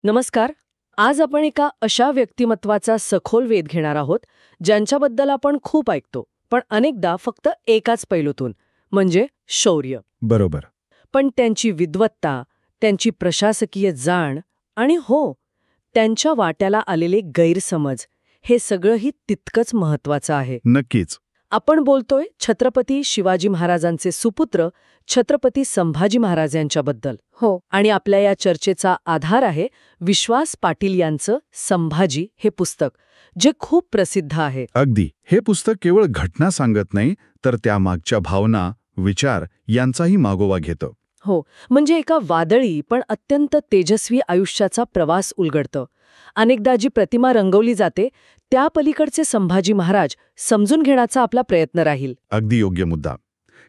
नमस्कार. आज आपण एका अशा व्यक्तिमत्वाचा सखोल वेध घेणार आहोत ज्यांच्याबद्दल आपण खूप ऐकतो, पण अनेकदा फक्त एकाच पैलूतून, म्हणजे शौर्य. बरोबर. पण त्यांची विद्वत्ता, त्यांची प्रशासकीय जाण आणि त्यांच्या वाट्याला आलेले गैरसमज, हे सगळंही तितकंच महत्वाचं आहे. नक्कीच. आपण बोलतोय छत्रपती शिवाजी महाराजांचे सुपुत्र छत्रपती संभाजी महाराज यांच्याबद्दल. आणि आपल्या या चर्चेचा आधार आहे विश्वास पाटील यांचं संभाजी हे पुस्तक, जे खूप प्रसिद्ध आहे. अगदी. हे पुस्तक केवळ घटना सांगत नाही, तर त्यामागच्या भावना, विचार यांचाही मागोवा घेतं. म्हणजे एका वादळी पण अत्यंत तेजस्वी आयुष्याचा प्रवास उलगडतं. अनेकदा जी प्रतिमा रंगवली जाते त्या पलीकडचे संभाजी महाराज समजून घेण्याचा आपला प्रयत्न राहील. अगदी योग्य मुद्दा.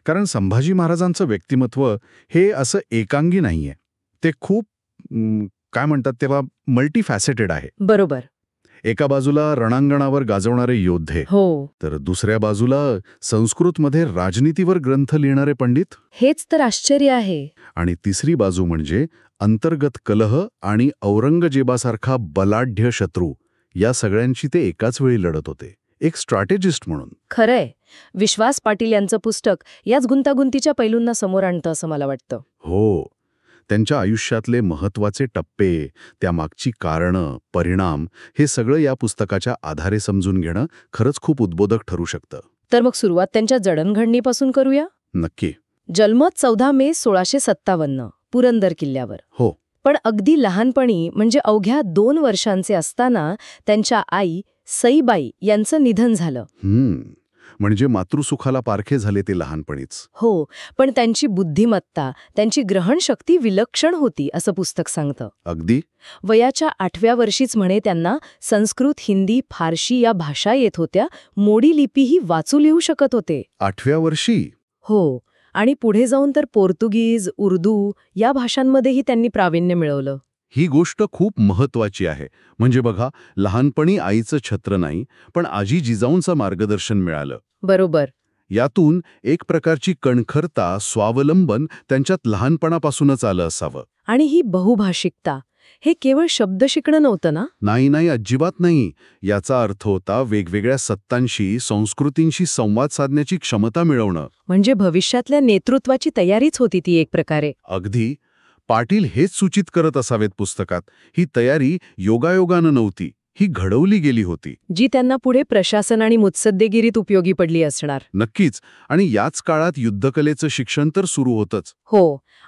कारण संभाजी महाराजांचं व्यक्तिमत्व हे असं एकांगी नाहीये. ते खूप काय म्हणतात तेव्हा मल्टीफॅसेटेड आहे. बरोबर. एका बाजूला रणांगणावर गाजवणारे योद्धे, तर दुसऱ्या बाजूला संस्कृतमध्ये राजनीतीवर ग्रंथ लिहिणारे पंडित. हेच तर आश्चर्य आहे. आणि तिसरी बाजू म्हणजे अंतर्गत कलह आणि औरंगजेबासारखा बलाढ्य शत्रू, या सगळ्यांशी ते एकाच वेळी लढत होते, एक स्ट्रॅटेजिस्ट म्हणून. खरंय. विश्वास पाटील यांचं पुस्तक याच गुंतागुंतीच्या पैलूंना समोर आणतं असं मला वाटतं. त्यांच्या आयुष्यातले महत्वाचे टप्पे, त्यामागची कारणं, परिणाम, हे सगळं या पुस्तकाच्या आधारे समजून घेणं खरंच खूप उद्बोधक ठरू शकतं. तर मग सुरुवात त्यांच्या जडणघडणीपासून करूया. नक्की. जन्म 14 मे 1657, पुरंदर किल्ल्यावर. पण अगदी लहानपणी, म्हणजे अवघ्या 2 वर्षांचे असताना त्यांच्या आई सईबाई यांचं निधन झालं. म्हणजे मातृसुखाला पारखे झाले ते लहानपणीच. पण त्यांची बुद्धिमत्ता, त्यांची ग्रहणशक्ती विलक्षण होती असं पुस्तक सांगतं. अगदी. वयाच्या 8व्या वर्षीच म्हणे त्यांना संस्कृत, हिंदी, फारशी या भाषा येत होत्या, मोडी लिपीही वाचू लिहू शकत होते. 8व्या वर्षी? आणि पुढे जाऊन तर पोर्तुगीज, उर्दू या भाषांमध्येही त्यांनी प्रावीण्य मिळवलं. ही गोष्ट खूप महत्वाची आहे. म्हणजे बघा, लहानपणी आईचं छत्र नाही, पण आजी जिजाऊंचं मार्गदर्शन मिळालं. बरोबर. यातून एक प्रकारची कणखरता, स्वावलंबन त्यांच्यात लहानपणापासूनच आलं असावं. आणि ही बहुभाषिकता, हे केवळ शब्द शिकणं नव्हतं ना? नाही, अजिबात नाही. याचा अर्थ होता वेगवेगळ्या सत्तांशी, संस्कृतींशी संवाद साधण्याची क्षमता मिळवणं. म्हणजे भविष्यातल्या नेतृत्वाची तयारीच होती ती एक प्रकारे. अगदी. पाटील हेच सूचित करत असावेत पुस्तकात. ही तयारी योगायोगानं नव्हती, ही घडवली गेली होती, जी त्यांना पुढे प्रशासन आणि मुत्सद्देगिरीत उपयोगी पडली असणार. नक्कीच. आणि याच काळात युद्धकलेचं शिक्षण तर सुरू होतंच.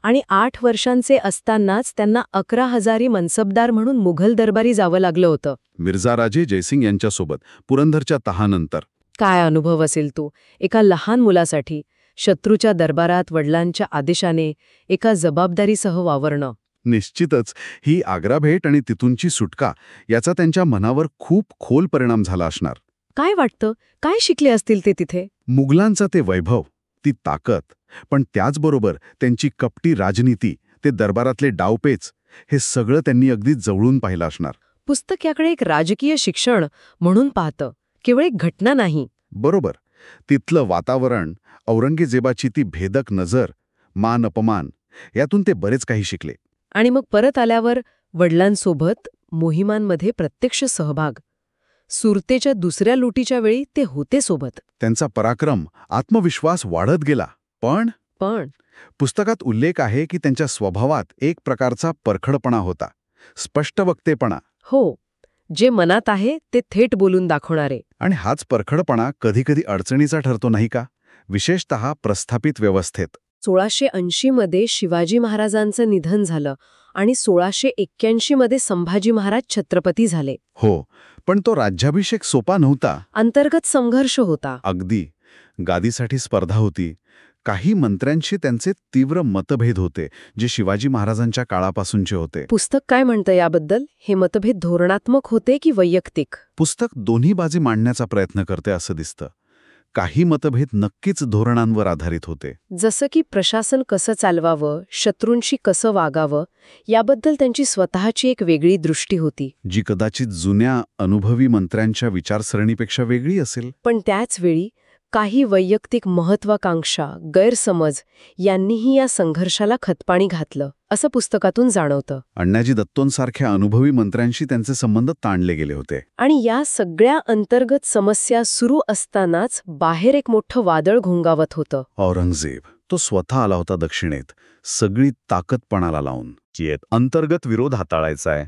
आणि 8 वर्षांचे असतानाच त्यांना 11,000 मनसबदार म्हणून मुघल दरबारी जावं लागलं होतं. मिर्झा राजे जयसिंग यांच्यासोबत, पुरंदरच्या तहानंतर. काय अनुभव असेल तो एका लहान मुलासाठी, शत्रूच्या दरबारात वडिलांच्या आदेशाने एका जबाबदारीसह वावरणं. निश्चितच. ही आग्रा भेट आणि तिथूनची सुटका, याचा त्यांच्या मनावर खूप खोल परिणाम झाला असणार. काय वाटतं, काय शिकले असतील ते तिथे? मुघलांचा ते वैभव, ती ताकद, पण त्याचबरोबर त्यांची कपटी राजनीती, ते दरबारातले डावपेच, हे सगळं त्यांनी अगदी जवळून पाहिलं असणार. पुस्तक याकडे एक राजकीय शिक्षण म्हणून पाहतं, केवळ एक घटना नाही. बरोबर. तिथलं वातावरण, औरंगजेबाची ती भेदक नजर, मान अपमान, यातून ते बरेच काही शिकले. आणि मग परत आल्यावर वडिलांसोबत मोहिमांमध्ये प्रत्यक्ष सहभाग. सुरतेच्या दुसऱ्या लुटीच्या वेळी ते होते सोबत. त्यांचा पराक्रम, आत्मविश्वास वाढत गेला. पण पुस्तकात उल्लेख आहे की त्यांच्या स्वभावात एक प्रकारचा परखडपणा होता, स्पष्ट वक्तेपणा. जे मनात आहे ते थेट बोलून दाखवणारे. आणि हाच परखडपणा कधीकधी अडचणीचा ठरतो, नाही का? विशेषतः प्रस्थापित व्यवस्थेत. 1680 मध्ये शिवाजी महाराजांचं निधन झालं आणि 1681 मध्ये संभाजी महाराज छत्रपती झाले. पण तो राज्याभिषेक सोपा नव्हता. अंतर्गत संघर्ष होता. अगदी. गादीसाठी स्पर्धा होती. काही मंत्र्यांशी त्यांचे तीव्र मतभेद होते, जे शिवाजी महाराजांच्या काळापासूनचे होते. पुस्तक काय म्हणतं याबद्दल? हे मतभेद धोरणात्मक होते की वैयक्तिक? पुस्तक दोन्ही बाजू मांडण्याचा प्रयत्न करते असं दिसतं. काही मतभेद नक्कीच धोरणांवर आधारित होते. जसं की प्रशासन कसं चालवावं, शत्रूंशी कसं वागावं, याबद्दल त्यांची स्वतःची एक वेगळी दृष्टी होती, जी कदाचित जुन्या अनुभवी मंत्र्यांच्या विचारसरणीपेक्षा वेगळी असेल. पण त्याच वेळी काही वैयक्तिक महत्वाकांक्षा, गैरसमज यांनीही या संघर्षाला खतपाणी घातलं, असं पुस्तकातून जाणवतं. अण्णाजी दत्तोंसारख्या अनुभवी मंत्र्यांशी त्यांचे संबंध ताणले गेले होते. आणि या सगळ्या अंतर्गत समस्या सुरू असतानाच बाहेर एक मोठं वादळ घोंगावत होतं. औरंगजेब तो स्वतः आला होता दक्षिणेत, सगळी ताकद पणाला लावून. अंतर्गत विरोध हाताळायचा आहे.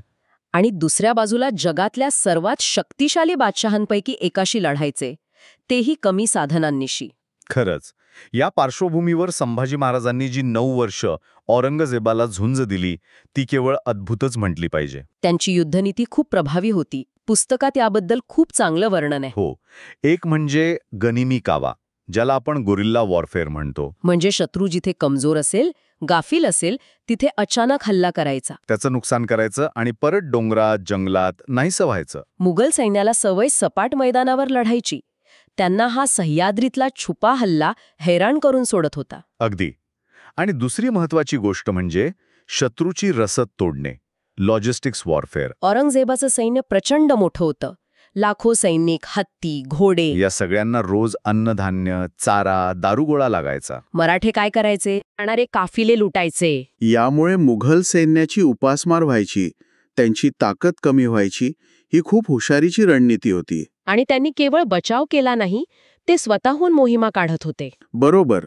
आणि दुसऱ्या बाजूला जगातल्या सर्वात शक्तिशाली बादशहांपैकी एकाशी लढायचे, तेही कमी साधनांनिशी. खरंच, या पार्श्वभूमीवर संभाजी महाराजांनी जी 9 वर्ष औरंगजेबाला झुंज दिली ती केवळ अद्भुतच म्हटली पाहिजे. त्यांची युद्धनीती खूप प्रभावी होती. पुस्तकात याबद्दल खूप चांगलं वर्णन आहे. हो, एक म्हणजे गनिमी कावा, ज्याला आपण गोरिल्ला वॉरफेअर म्हणतो. म्हणजे शत्रू जिथे कमजोर असेल, गाफील असेल, तिथे अचानक हल्ला करायचा, त्याचं नुकसान करायचं आणि परत डोंगरात, जंगलात नाहीसं व्हायचं. मुघल सैन्याला सवय सपाट मैदानावर लढायची. त्यांना हा सह्याद्रीतला छुपा हल्ला हैराण करून सोडत होता. अगदी. आणि दुसरी महत्वाची गोष्ट म्हणजे शत्रूची रसद तोडणे, लॉजिस्टिक्स वॉरफेअर. औरंगजेबाचं सैन्य प्रचंड मोठं होतं. लाखो सैनिक, हत्ती, घोडे. या सगळ्यांना रोज अन्नधान्य, चारा, दारुगोळा लागायचा. मराठे काय करायचे? येणारे काफिले लुटायचे. यामुळे मुघल सैन्याची उपासमार व्हायची, त्यांची ताकद कमी व्हायची. ही खूप हुशारीची रणनीती होती. आणि त्यांनी केवळ बचाव केला नाही, ते स्वतःहून मोहिमा काढत होते. बरोबर.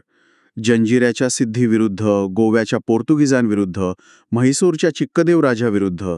जंजिऱ्याच्या सिद्धीविरुद्ध, गोव्याच्या पोर्तुगीजांविरुद्ध, म्हैसूरच्या चिक्कदेव राजाविरुद्ध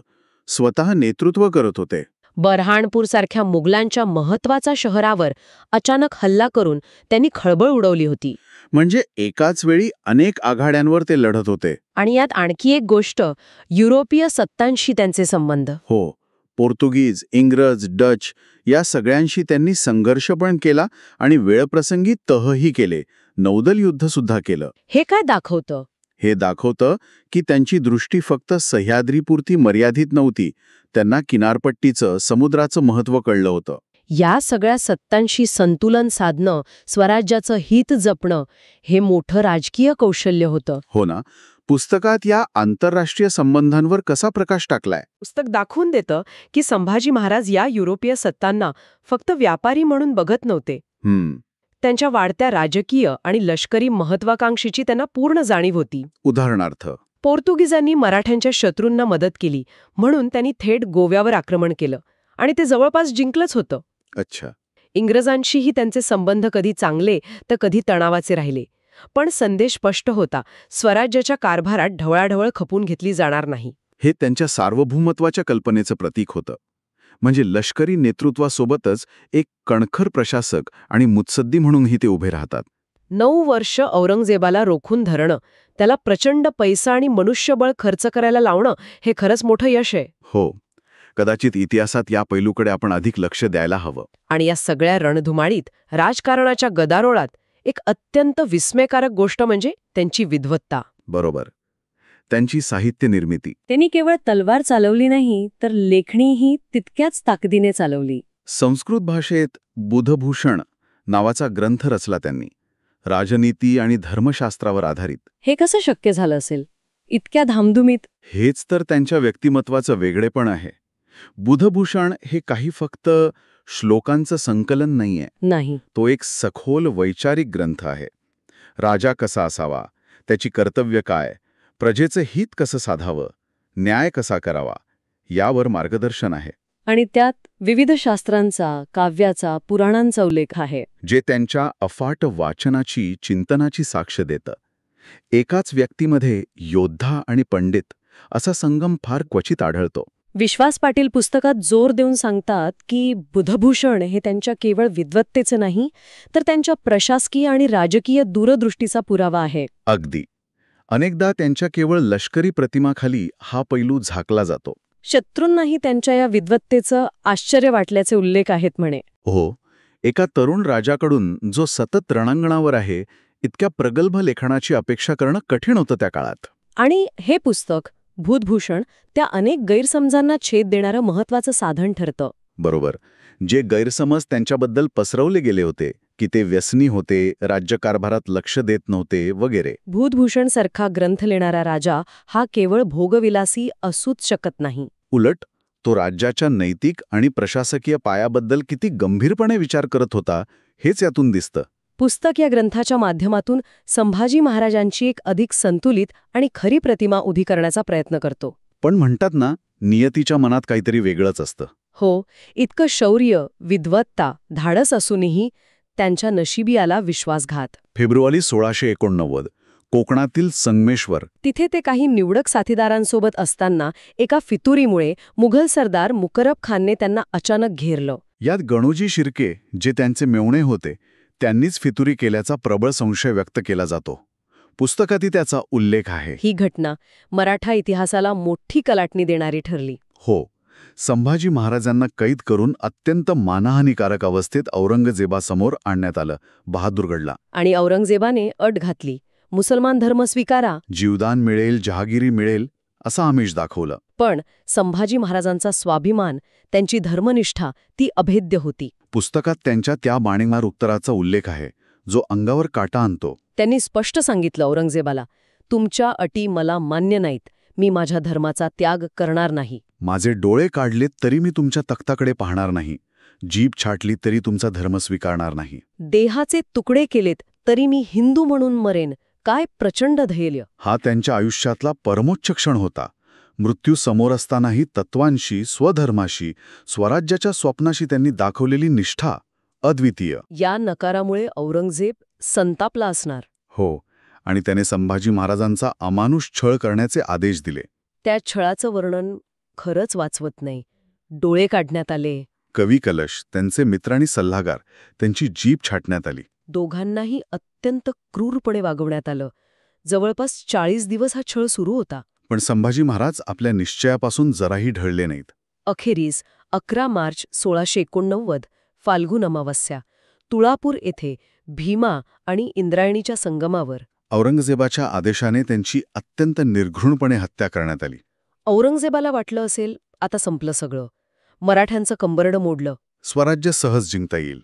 स्वतः नेतृत्व करत होते. बरहाणपूरसारख्या मुघलांच्या महत्वाच्या शहरावर अचानक हल्ला करून त्यांनी खळबळ उडवली होती. म्हणजे एकाच वेळी अनेक आघाड्यांवर ते लढत होते. आणि यात आणखी एक गोष्ट, युरोपीय सत्तांशी त्यांचे संबंध. हो, पोर्तुगीज, इंग्रज, डच या सगळ्यांशी त्यांनी संघर्ष पण केला आणि वेळप्रसंगी तहही केले, नौदल युद्ध सुद्धा केलं. हे काय दाखवतं? हे दाखवतं की त्यांची दृष्टी फक्त सह्याद्रीपुरती मर्यादित नव्हती. त्यांना किनारपट्टीचं, समुद्राचं महत्त्व कळलं होतं. या सगळ्या सत्तांशी संतुलन साधणं, स्वराज्याचं हित जपणं, हे मोठं राजकीय कौशल्य होतं. हो ना. पुस्तकात या आंतरराष्ट्रीय संबंधांवर कसा प्रकाश टाकलाय? पुस्तक दाखवून देतं की संभाजी महाराज या युरोपीय सत्तांना फक्त व्यापारी म्हणून बघत नव्हते. त्यांच्या वाढत्या राजकीय आणि लष्करी महत्वाकांक्षेची त्यांना पूर्ण जाणीव होती. उदाहरणार्थ, पोर्तुगीजांनी मराठ्यांच्या शत्रूंना मदत केली म्हणून त्यांनी थेट गोव्यावर आक्रमण केलं आणि ते जवळपास जिंकलंच होतं. अच्छा. इंग्रजांशीही त्यांचे संबंध कधी चांगले तर कधी तणावाचे राहिले. पण संदेश स्पष्ट होता, स्वराज्याच्या कारभारात ढवळाढवळ खपून घेतली जाणार नाही. हे त्यांच्या सार्वभौमत्वाच्या कल्पनेचं प्रतीक होतं. म्हणजे लष्करी नेतृत्वासोबतच एक कणखर प्रशासक आणि मुत्सद्दी म्हणूनही ते उभे राहतात. 9 वर्ष औरंगजेबाला रोखून धरणं, त्याला प्रचंड पैसा आणि मनुष्यबळ खर्च करायला लावणं, हे खरंच मोठं यश आहे. हो, कदाचित इतिहासात या पैलूकडे आपण अधिक लक्ष द्यायला हवं. आणि या सगळ्या रणधुमाळीत, राजकारणाच्या गदारोळात एक अत्यंत विस्मयकारक गोष्ट म्हणजे त्यांची विद्वत्ता. बरोबर. त्यांची साहित्य निर्मिती. त्यांनी केवळ तलवार चालवली नाही, तर लेखणीही तितक्याच ताकदीने चालवली. संस्कृत भाषेत बुधभूषण नावाचा ग्रंथ रचला त्यांनी, राजनीती आणि धर्मशास्त्रावर आधारित. हे कसं शक्य झालं असेल इतक्या धामधुमीत? हेच तर त्यांच्या व्यक्तिमत्वाचं वेगळेपण आहे. बुधभूषण हे काही फक्त श्लोकांचं संकलन नाहीये. नाही, तो एक सखोल वैचारिक ग्रंथ आहे. राजा कसा असावा, त्याची कर्तव्य काय, प्रजेचं हित कसं साधावं, न्याय कसा करावा, यावर मार्गदर्शन आहे. आणि त्यात विविध शास्त्रांचा, काव्याचा, पुराणांचा उल्लेख आहे, जे त्यांच्या अफाट वाचनाची, चिंतनाची साक्ष देतं. एकाच व्यक्तीमध्ये योद्धा आणि पंडित असा संगम फार क्वचित आढळतो. विश्वास पाटील पुस्तकात जोर देऊन सांगतात की बुधभूषण हे त्यांच्या केवळ विद्वत्तेचं नाही, तर त्यांच्या प्रशासकीय आणि राजकीय दूरदृष्टीचा पुरावा आहे. अगदी. अनेकदा त्यांच्या केवळ लष्करी प्रतिमाखाली हा पैलू झाकला जातो. शत्रूंनाही त्यांच्या या विद्वत्तेचं आश्चर्य वाटल्याचे उल्लेख आहेत म्हणे. हो, एका तरुण राजाकडून जो सतत रणांगणावर आहे, इतक्या प्रगल्भ लेखनाची अपेक्षा करणं कठीण होतं त्या काळात. आणि हे पुस्तक बुधभूषण त्या अनेक गैरसमजांना छेद देणारं महत्वाचं साधन ठरतं. बरोबर. जे गैरसमज त्यांच्याबद्दल पसरवले गेले होते की ते व्यसनी होते, राज्यकारभारात लक्ष देत नव्हते वगैरे. बुधभूषण सारखा ग्रंथ लिहिणारा राजा हा केवळ भोगविलासी असूच शकत नाही. उलट तो राज्याच्या नैतिक आणि प्रशासकीय पायाबद्दल किती गंभीरपणे विचार करत होता, हेच यातून दिसतं. पुस्तक या ग्रंथाच्या माध्यमातून संभाजी महाराजांची एक अधिक संतुलित आणि खरी प्रतिमा उभी करण्याचा प्रयत्न करतो. पण म्हणतात ना, नियतीच्या मनात काहीतरी वेगळंच असतं. हो, इतकं शौर्य, विद्वत्ता, धाडस असूनही त्यांच्या नशिबी आला विश्वासघात. फेब्रुवारी 1689 कोकणातील संगमेश्वर. तिथे ते काही निवडक साथीदारांसोबत असताना एका फितुरीमुळे मुघल सरदार मुकरब खानने त्यांना अचानक घेरलं. यात गणोजी शिर्के, जे त्यांचे मेव्हणे होते, त्यांनीच फितुरी केल्याचा प्रबळ संशय व्यक्त केला जातो. पुस्तकातही त्याचा उल्लेख आहे. ही घटना मराठा इतिहासाला मोठी कलाटणी देणारी ठरली. हो, संभाजी महाराजांना कैद करून अत्यंत मानहानिकारक अवस्थेत औरंगजेबासमोर आणण्यात आलं बहादूरगडला. आणि औरंगजेबाने अट घातली, मुसलमान धर्म स्वीकारा, जीवदान मिळेल, जहागिरी मिळेल, असं आमिष दाखवलं. पण संभाजी महाराजांचा स्वाभिमान, त्यांची धर्मनिष्ठा ती अभेद्य होती. पुस्तकात त्यांच्या त्या बाणेमार उत्तराचा उल्लेख आहे, जो अंगावर काटा आणतो. त्यांनी स्पष्ट सांगितलं औरंगजेबाला, तुमच्या अटी मला मान्य नाहीत, मी माझ्या धर्माचा त्याग करणार नाही. माझे डोळे काढलेत तरी मी तुमच्या तख्ताकडे पाहणार नाही, जीभ छाटली तरी तुमचा धर्म स्वीकारणार नाही. देहाचे तुकडे केलेत तरी मी हिंदू म्हणून मरेन. काय प्रचंड धैर्य! हा त्यांच्या आयुष्यातला परमोच्च क्षण होता. मृत्यू समोर असतानाही तत्वांशी, स्वधर्माशी, स्वराज्याच्या स्वप्नाशी त्यांनी दाखवलेली निष्ठा अद्वितीय. या नकारामुळे औरंगजेब संतापला असणार. हो, आणि त्याने संभाजी महाराजांचा अमानुष छळ करण्याचे आदेश दिले. त्या छळाचं वर्णन खरंच वाचवत नाही. डोळे काढण्यात आले. कवी कलश, त्यांचे मित्र आणि सल्लागार, त्यांची जीभ छाटण्यात आली. दोघांनाही अत्यंत क्रूरपणे वागवण्यात आलं. जवळपास 40 दिवस हा छळ सुरू होता. पण संभाजी महाराज आपल्या निश्चयापासून जराही ढळले नाहीत. अखेरीस 11 मार्च 1689 फाल्गुन अमावस्या, तुळापूर येथे भीमा आणि इंद्रायणीच्या संगमावर औरंगजेबाच्या आदेशाने त्यांची अत्यंत निर्घृणपणे हत्या करण्यात आली. औरंगजेबाला वाटलं असेल, आता संपलं सगळं, मराठ्यांचं कंबरडं मोडलं, स्वराज्य सहज जिंकता येईल.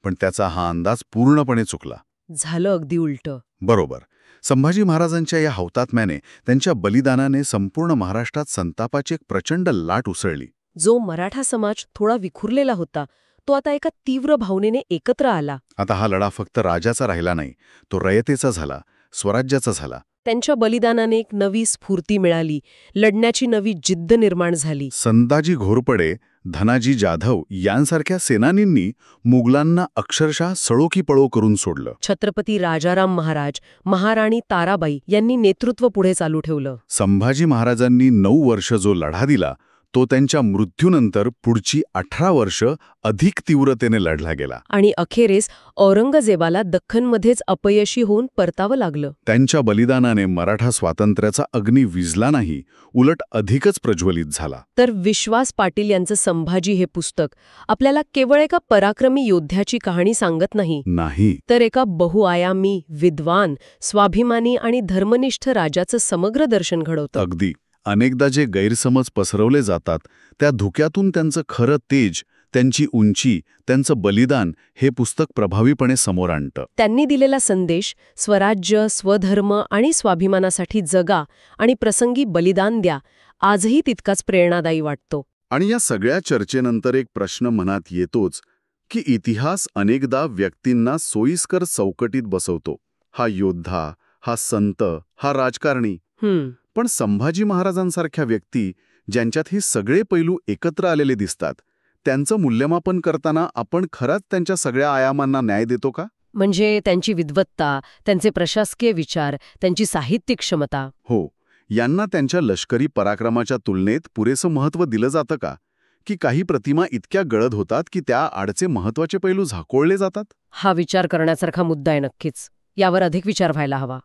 पण त्याचा हा अंदाज पूर्णपणे चुकला. झालं अगदी उलटं. बरोबर. संभाजी महाराजांच्या या हौतात्म्याने, त्यांच्या बलिदानाने संपूर्ण महाराष्ट्रात संतापाची एक प्रचंड लाट उसळली. जो मराठा समाज थोडा विखुरलेला होता, तो आता एका तीव्र भावनेने एकत्र आला. आता हा लढा फक्त राजाचा राहिला नाही, तो रयतेचा झाला, स्वराज्याचा झाला. त्यांच्या बलिदानाने एक नवी स्फूर्ती मिळाली, लढण्याची नवी जिद्द निर्माण झाली. संताजी घोरपडे, धनाजी जाधव यांसारख्या सेनानींनी मुघलांना अक्षरशः सळो की पळो करून सोडलं. छत्रपती राजाराम महाराज, महाराणी ताराबाई यांनी नेतृत्व पुढे चालू ठेवलं. संभाजी महाराजांनी 9 वर्ष जो लढा दिला, तो त्यांच्या मृत्यूनंतर पुढची 18 वर्ष अधिक तीव्रतेने लढला गेला. आणि अखेरीस औरंगजेबाला दख्खनमध्येच अपयशी होऊन परतावं लागलं. त्यांच्या बलिदानाने मराठा स्वातंत्र्याचा अग्नी विझला नाही, उलट अधिकच प्रज्वलित झाला. तर विश्वास पाटील यांचं संभाजी हे पुस्तक आपल्याला केवळ एका पराक्रमी योद्ध्याची कहाणी सांगत नाही, तर एका बहुआयामी, विद्वान, स्वाभिमानी आणि धर्मनिष्ठ राजाचं समग्र दर्शन घडवतं. अगदी. अनेकदा जे गैरसमज पसरवले जातात, त्या धुक्यातून त्यांचं खरं तेज, त्यांची उंची, त्यांचं बलिदान हे पुस्तक प्रभावीपणे समोर आणतं. त्यांनी दिलेला संदेश, स्वराज्य, स्वधर्म आणि स्वाभिमानासाठी जगा आणि प्रसंगी बलिदान द्या, आजही तितकाच प्रेरणादायी वाटतो. आणि या सगळ्या चर्चेनंतर एक प्रश्न मनात येतोच की इतिहास अनेकदा व्यक्तींना सोयीस्कर चौकटीत बसवतो. हा योद्धा, हा संत, हा राजकारणी. पण संभाजी महाराजांसारख्या व्यक्ती, ज्यांच्यात हे सगळे पैलू एकत्र आलेले दिसतात, त्यांचं मूल्यमापन करताना आपण खरंच त्यांच्या सगळ्या आयामांना न्याय देतो का? म्हणजे त्यांची विद्वत्ता, त्यांचे प्रशासकीय विचार, त्यांची साहित्यिक क्षमता, हो, यांना त्यांच्या लष्करी पराक्रमाच्या तुलनेत पुरेसं महत्त्व दिलं जातं का? की काही प्रतिमा इतक्या गडद होतात की त्या आडचे महत्त्वाचे पैलू झाकोळले जातात? हा विचार करण्यासारखा मुद्दा आहे नक्कीच. यावर अधिक विचार व्हायला हवा.